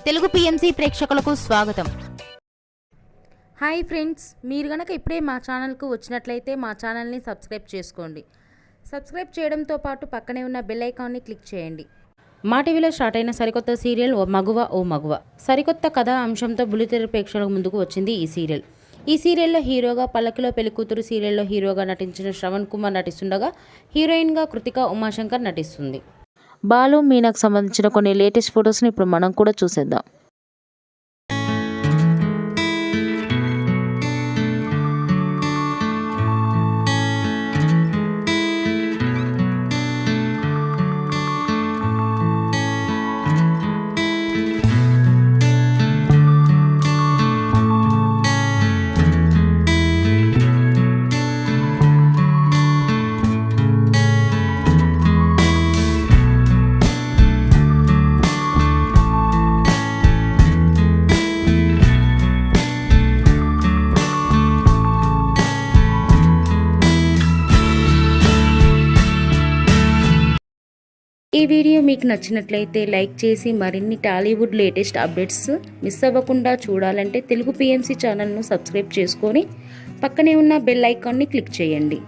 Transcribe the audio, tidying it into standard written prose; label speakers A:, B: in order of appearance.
A: Telugu PMC ప్రేక్షకులకు స్వాగతం.
B: Hi friends, మీరు గనక ఇప్పుడే మా ఛానల్కు వచ్చినట్లయితే మా ఛానల్ని సబ్స్క్రైబ్ చేసుకోండి. సబ్స్క్రైబ్ చేయడంతో పాటు పక్కనే ఉన్న బెల్ ఐకాన్ని క్లిక్ చేయండి. మా టీవీలో స్టార్ట్ అయిన సరికొత్త సీరియల్ ఓ మగువ సరికొత్త కథా అంశంతో బుల్లితెర ప్రేక్షకుల ముందుకు వచ్చింది ఈ సీరియల్. ఈ సీరియల్లో హీరోగా పల్లకిలో పెళ్లికూతురు సీరియల్లో హీరోగా నటించిన శ్రవణ్ కుమార్ నటిస్తుండగా హీరోయిన్గా కృతిక ఉమాశంకర్ నటిస్తుంది. బాలు మీనాకు సంబంధించిన కొన్ని లేటెస్ట్ ఫొటోస్ని ఇప్పుడు మనం కూడా చూసేద్దాం. ఈ వీడియో మీకు నచ్చినట్లయితే లైక్ చేసి మరిన్ని టాలీవుడ్ లేటెస్ట్ అప్డేట్స్ మిస్ అవ్వకుండా చూడాలంటే తెలుగు పిఎంసి ఛానల్ను సబ్స్క్రైబ్ చేసుకొని పక్కనే ఉన్న బెల్ ఐకాన్ని క్లిక్ చేయండి.